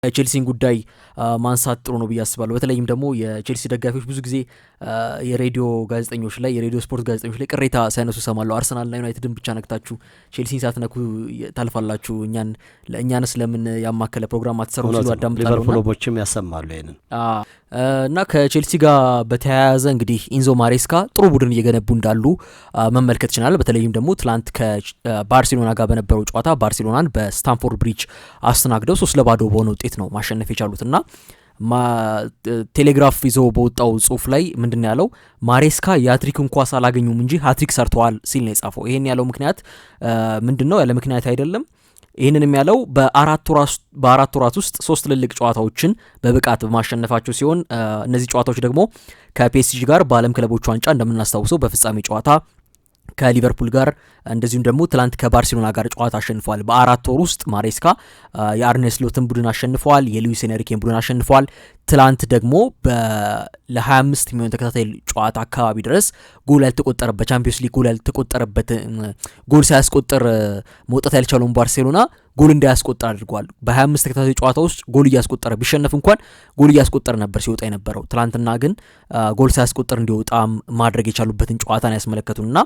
ቼልሲን ጉዳይ ማንሳት ጥሩ ነው ብዬ አስባለሁ። በተለይም ደግሞ የቼልሲ ደጋፊዎች ብዙ ጊዜ የሬዲዮ ጋዜጠኞች ላይ የሬዲዮ ስፖርት ጋዜጠኞች ላይ ቅሬታ ሳይነሱ ሰማለሁ። አርሰናልና ዩናይትድን ብቻ ነክታችሁ ቼልሲን ሳትነኩ ታልፋላችሁ፣ እኛንስ ለምን ያማከለ ፕሮግራም አትሰሩ ሲሉ አዳምጣለሁ። ሊቨርፑሎችም ያሰማሉ ይሄንን እና ከቼልሲ ጋር በተያያዘ እንግዲህ ኢንዞ ማሬስካ ጥሩ ቡድን እየገነቡ እንዳሉ መመልከት ይችላል። በተለይም ደግሞ ትላንት ከባርሴሎና ጋር በነበረው ጨዋታ ባርሴሎናን በስታንፎርድ ብሪጅ አስተናግደው 3-0 በሆነ ውጤት ነው ማሸነፍ የቻሉት እና ቴሌግራፍ ይዞ በወጣው ጽሁፍ ላይ ምንድን ያለው ማሬስካ የሃትሪክን ኳስ አላገኙም እንጂ ሃትሪክ ሰርተዋል ሲል ነው የጻፈው። ይሄን ያለው ምክንያት ምንድን ነው? ያለ ምክንያት አይደለም። ይህንንም ያለው በአራት ወራት ውስጥ 3 ትልልቅ ጨዋታዎችን በብቃት በማሸነፋቸው ሲሆን እነዚህ ጨዋታዎች ደግሞ ከፒኤስጂ ጋር በዓለም ክለቦች ዋንጫ እንደምናስታውሰው በፍጻሜ ጨዋታ ከሊቨርፑል ጋር እንደዚሁም ደግሞ ትላንት ከባርሴሎና ጋር ጨዋታ አሸንፈዋል። በ4 ወር ውስጥ ማሬስካ የአርነ ስሎትን ቡድን አሸንፈዋል፣ የሉዊስ ኤንሪኬን ቡድን አሸንፈዋል። ትላንት ደግሞ ለ25 የሚሆን ተከታታይ ጨዋታ አካባቢ ድረስ ጎል ያልተቆጠረበት ቻምፒዮንስ ሊግ ጎል ያልተቆጠረበት ጎል ሳያስቆጠር መውጣት ያልቻለውን ባርሴሎና ጎል እንዳያስቆጠር አድርጓል። በ25 ተከታታይ ጨዋታ ውስጥ ጎል እያስቆጠረ ቢሸነፍ እንኳን ጎል እያስቆጠረ ነበር ሲወጣ የነበረው። ትላንትና ግን ጎል ሳያስቆጠር እንዲወጣ ማድረግ የቻሉበትን ጨዋታ ነው ያስመለከቱና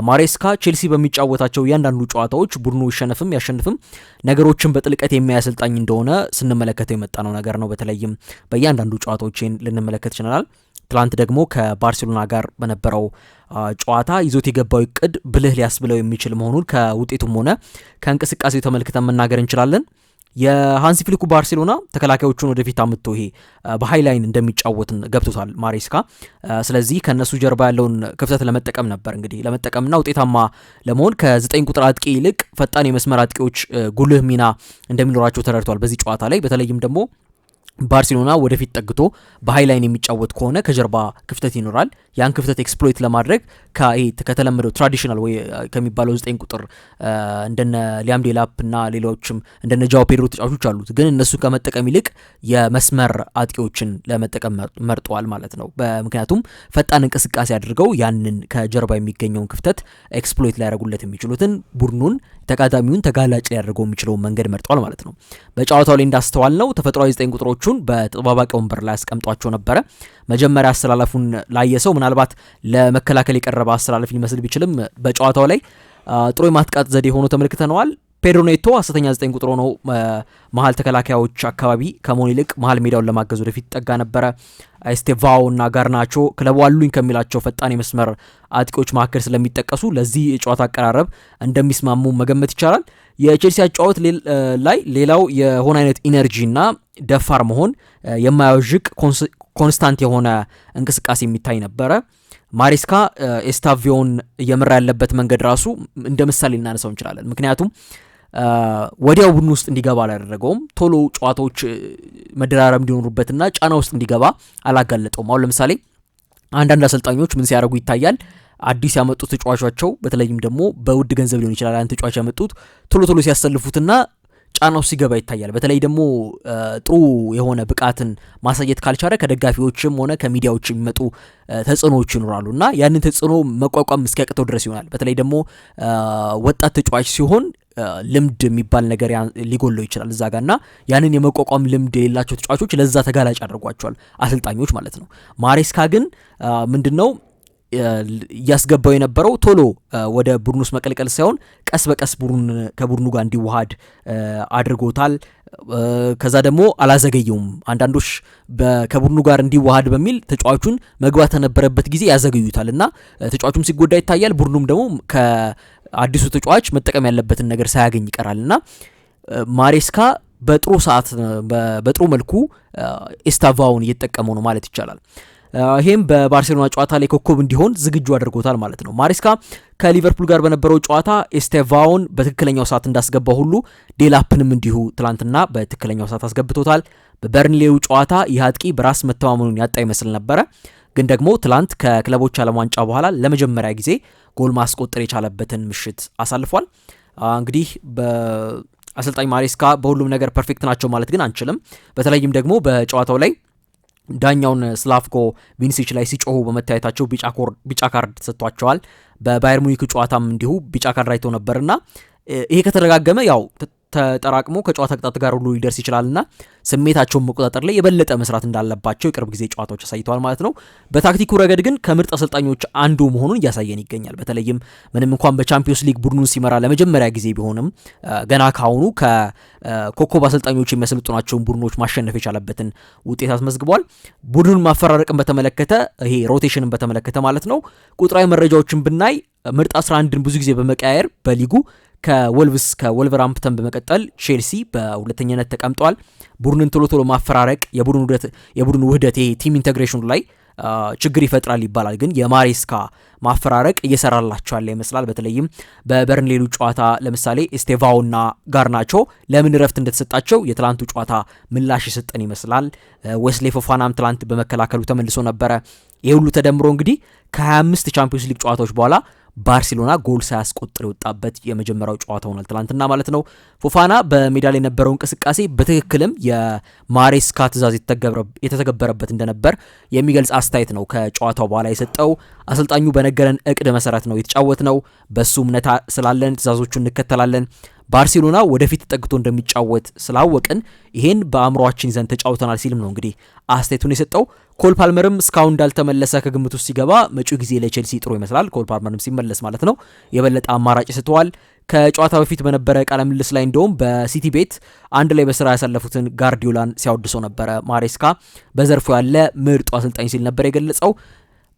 ማሬስካ ቼልሲ በሚጫወታቸው እያንዳንዱ ጨዋታዎች ቡድኑ ይሸነፍም ያሸንፍም ነገሮችን በጥልቀት የሚያሰልጣኝ እንደሆነ ስንመለከተው የመጣ ነው ነገር ነው። በተለይም በእያንዳንዱ ጨዋታዎችን ልንመለከት ይችላል። ትላንት ደግሞ ከባርሴሎና ጋር በነበረው ጨዋታ ይዞት የገባው እቅድ ብልህ ሊያስብለው የሚችል መሆኑን ከውጤቱም ሆነ ከእንቅስቃሴው ተመልክተን መናገር እንችላለን። የሃንሲ ፍሊኩ ባርሴሎና ተከላካዮቹን ወደፊት አምጥቶ ይሄ በሃይላይን እንደሚጫወት ገብቶታል ማሬስካ። ስለዚህ ከነሱ ጀርባ ያለውን ክፍተት ለመጠቀም ነበር እንግዲህ ለመጠቀምና ውጤታማ ለመሆን ከ9 ቁጥር አጥቂ ይልቅ ፈጣን የመስመር አጥቂዎች ጉልህ ሚና እንደሚኖራቸው ተረድቷል በዚህ ጨዋታ ላይ። በተለይም ደግሞ ባርሴሎና ወደፊት ጠግቶ በሃይላይን የሚጫወት ከሆነ ከጀርባ ክፍተት ይኖራል። ያን ክፍተት ኤክስፕሎይት ለማድረግ ከተለመደው ትራዲሽናል ወይ ከሚባለው 9 ቁጥር እንደነ ሊያም ዴላፕ እና ሌሎችም እንደነ ጃኦ ፔድሮ ተጫዋቾች አሉት። ግን እነሱ ከመጠቀም ይልቅ የመስመር አጥቂዎችን ለመጠቀም መርጠዋል ማለት ነው። ምክንያቱም ፈጣን እንቅስቃሴ አድርገው ያንን ከጀርባ የሚገኘውን ክፍተት ኤክስፕሎይት ሊያደርጉለት የሚችሉትን ቡድኑን ተጋጣሚውን ተጋላጭ ሊያደርገው የሚችለውን መንገድ መርጠዋል ማለት ነው። በጨዋታው ላይ እንዳስተዋል ነው ተፈጥሯዊ 9 ቁጥሮቹን በተጠባባቂ ወንበር ላይ አስቀምጧቸው ነበረ። መጀመሪያ አስተላለፉን ላየ ሰው ምናልባት ለመከላከል የቀረበ አስተላለፍ ሊመስል ቢችልም በጨዋታው ላይ ጥሩ የማጥቃት ዘዴ ሆኖ ተመልክተነዋል። ፔድሮ ኔቶ ሐሰተኛ 9 ቁጥር ነው መሀል ተከላካዮች አካባቢ ከመሆን ይልቅ መሀል ሜዳውን ለማገዝ ወደፊት ጠጋ ነበረ። ኤስቴቫኦ እና ጋርናቾ ክለቡ አሉኝ ከሚላቸው ፈጣን የመስመር አጥቂዎች መካከል ስለሚጠቀሱ ለዚህ የጨዋታ አቀራረብ እንደሚስማሙ መገመት ይቻላል። የቼልሲ አጫወት ላይ ሌላው የሆነ አይነት ኢነርጂ እና ደፋር መሆን የማያወዥቅ ኮንስታንት የሆነ እንቅስቃሴ የሚታይ ነበረ። ማሬስካ ኤስታቪዮን እየመራ ያለበት መንገድ ራሱ እንደ ምሳሌ ልናነሳው እንችላለን። ምክንያቱም ወዲያው ቡድን ውስጥ እንዲገባ አላደረገውም። ቶሎ ጨዋታዎች መደራረብ እንዲኖሩበትና ጫና ውስጥ እንዲገባ አላጋለጠውም። አሁን ለምሳሌ አንዳንድ አሰልጣኞች ምን ሲያደርጉ ይታያል? አዲስ ያመጡት ተጫዋቻቸው በተለይም ደግሞ በውድ ገንዘብ ሊሆን ይችላል አንድ ተጫዋች ያመጡት ቶሎ ሲያሰልፉትና ጫናው ሲገባ ይታያል። በተለይ ደግሞ ጥሩ የሆነ ብቃትን ማሳየት ካልቻለ ከደጋፊዎችም ሆነ ከሚዲያዎች የሚመጡ ተጽዕኖዎች ይኖራሉ እና ያንን ተጽዕኖ መቋቋም እስኪያቅተው ድረስ ይሆናል። በተለይ ደግሞ ወጣት ተጫዋች ሲሆን ልምድ የሚባል ነገር ሊጎለው ይችላል እዛ ጋርና ያንን የመቋቋም ልምድ የሌላቸው ተጫዋቾች ለዛ ተጋላጭ አድርጓቸዋል አሰልጣኞች ማለት ነው። ማሬስካ ግን ምንድነው እያስገባው የነበረው ቶሎ ወደ ቡድኑ ውስጥ መቀልቀል ሳይሆን ቀስ በቀስ ከቡድኑ ጋር እንዲዋሃድ አድርጎታል። ከዛ ደግሞ አላዘገየውም። አንዳንዶች ከቡድኑ ጋር እንዲዋሃድ በሚል ተጫዋቹን መግባት ተነበረበት ጊዜ ያዘገዩታል እና ተጫዋቹም ሲጎዳ ይታያል። ቡድኑም ደግሞ ከአዲሱ ተጫዋች መጠቀም ያለበትን ነገር ሳያገኝ ይቀራል እና ማሬስካ በጥሩ ሰዓት በጥሩ መልኩ ኤስታቫውን እየተጠቀመው ነው ማለት ይቻላል። ይሄም በባርሴሎና ጨዋታ ላይ ኮከብ እንዲሆን ዝግጁ አድርጎታል ማለት ነው። ማሬስካ ከሊቨርፑል ጋር በነበረው ጨዋታ ኤስቴቫውን በትክክለኛው ሰዓት እንዳስገባ ሁሉ ዴላፕንም እንዲሁ ትላንትና በትክክለኛው ሰዓት አስገብቶታል። በበርንሌው ጨዋታ ይህ አጥቂ በራስ መተማመኑን ያጣ ይመስል ነበረ። ግን ደግሞ ትላንት ከክለቦች ዓለም ዋንጫ በኋላ ለመጀመሪያ ጊዜ ጎል ማስቆጠር የቻለበትን ምሽት አሳልፏል። እንግዲህ በአሰልጣኝ ማሬስካ በሁሉም ነገር ፐርፌክት ናቸው ማለት ግን አንችልም። በተለይም ደግሞ በጨዋታው ላይ ዳኛውን ስላቭኮ ቪንሲች ላይ ሲጮሁ በመታየታቸው ቢጫ ካርድ ሰጥቷቸዋል። በባየር ሙኒክ ጨዋታም እንዲሁ ቢጫ ካርድ አይተው ነበርና ይሄ ከተረጋገመ ያው ተጠራቅሞ ከጨዋታ ቅጣት ጋር ሁሉ ሊደርስ ይችላልና ስሜታቸውን መቆጣጠር ላይ የበለጠ መስራት እንዳለባቸው የቅርብ ጊዜ ጨዋታዎች አሳይተዋል ማለት ነው። በታክቲኩ ረገድ ግን ከምርጥ አሰልጣኞች አንዱ መሆኑን እያሳየን ይገኛል። በተለይም ምንም እንኳን በቻምፒዮንስ ሊግ ቡድኑን ሲመራ ለመጀመሪያ ጊዜ ቢሆንም ገና ካሁኑ ከኮከብ አሰልጣኞች የሚያሰለጥኗቸውን ቡድኖች ማሸነፍ የቻለበትን ውጤት አስመዝግቧል። ቡድኑን ማፈራረቅን በተመለከተ ይሄ ሮቴሽንን በተመለከተ ማለት ነው ቁጥራዊ መረጃዎችን ብናይ ምርጥ 11ን ብዙ ጊዜ በመቀያየር በሊጉ ከወልቨርሃምፕተን በመቀጠል ቼልሲ በሁለተኛነት ተቀምጧል። ቡድንን ቶሎ ቶሎ ማፈራረቅ የቡድኑ ውህደት ይሄ ቲም ኢንቴግሬሽኑ ላይ ችግር ይፈጥራል ይባላል። ግን የማሬስካ ማፈራረቅ እየሰራላቸው ያለ ይመስላል። በተለይም በበርንሌሉ ጨዋታ ለምሳሌ ኤስቴቫውና ጋርናቾ ለምን ረፍት እንደተሰጣቸው የትላንቱ ጨዋታ ምላሽ የሰጠን ይመስላል። ዌስሌ ፎፋናም ትላንት በመከላከሉ ተመልሶ ነበረ። ይህ ሁሉ ተደምሮ እንግዲህ ከ25 ቻምፒዮንስ ሊግ ጨዋታዎች በኋላ ባርሴሎና ጎል ሳያስቆጥር የወጣበት የመጀመሪያው ጨዋታ ሆኗል ትላንትና ማለት ነው። ፎፋና በሜዳ ላይ የነበረው እንቅስቃሴ በትክክልም የማሬስካ ትዕዛዝ የተተገበረበት እንደነበር የሚገልጽ አስተያየት ነው ከጨዋታው በኋላ የሰጠው። አሰልጣኙ በነገረን እቅድ መሰረት ነው የተጫወት ነው፣ በሱ እምነት ስላለን ትዕዛዞቹን እንከተላለን። ባርሴሎና ወደፊት ተጠግቶ እንደሚጫወት ስላወቅን ይሄን በአእምሮአችን ይዘን ተጫውተናል ሲልም ነው እንግዲህ አስተያየቱን የሰጠው። ኮል ፓልመርም እስካሁን እንዳልተመለሰ ከግምት ውስጥ ሲገባ መጪው ጊዜ ለቼልሲ ጥሩ ይመስላል። ኮል ፓልመርም ሲመለስ ማለት ነው የበለጠ አማራጭ ሰጥተዋል። ከጨዋታ በፊት በነበረ ቃለ ምልልስ ላይ እንደውም በሲቲ ቤት አንድ ላይ በስራ ያሳለፉትን ጋርዲዮላን ሲያወድሰው ነበረ። ማሬስካ በዘርፉ ያለ ምርጡ አሰልጣኝ ሲል ነበር የገለጸው።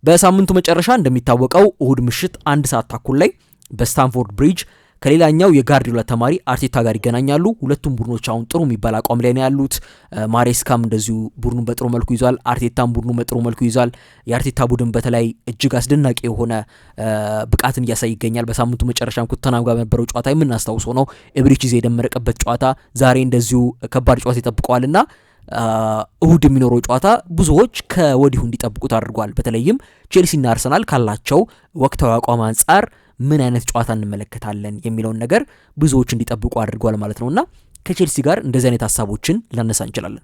በሳምንቱ መጨረሻ እንደሚታወቀው እሁድ ምሽት 1 ሰዓት ተኩል ላይ በስታንፎርድ ብሪጅ ከሌላኛው የጋርዲዮላ ተማሪ አርቴታ ጋር ይገናኛሉ። ሁለቱም ቡድኖች አሁን ጥሩ የሚባል አቋም ላይ ነው ያሉት። ማሬስካም እንደዚሁ ቡድኑን በጥሩ መልኩ ይዟል። አርቴታም ቡድኑን በጥሩ መልኩ ይዟል። የአርቴታ ቡድን በተለይ እጅግ አስደናቂ የሆነ ብቃትን እያሳይ ይገኛል። በሳምንቱ መጨረሻም ከቶተንሃም ጋር በነበረው ጨዋታ የምናስታውሰው ነው። ኤብሪቺዜ የደመረቀበት ጨዋታ ዛሬ እንደዚሁ ከባድ ጨዋታ ይጠብቀዋልና እሁድ የሚኖረው ጨዋታ ብዙዎች ከወዲሁ እንዲጠብቁት አድርጓል። በተለይም ቼልሲና አርሰናል ካላቸው ወቅታዊ አቋም አንጻር ምን አይነት ጨዋታ እንመለከታለን የሚለውን ነገር ብዙዎች እንዲጠብቁ አድርጓል ማለት ነውና ከቼልሲ ጋር እንደዚህ አይነት ሀሳቦችን ላነሳ እንችላለን።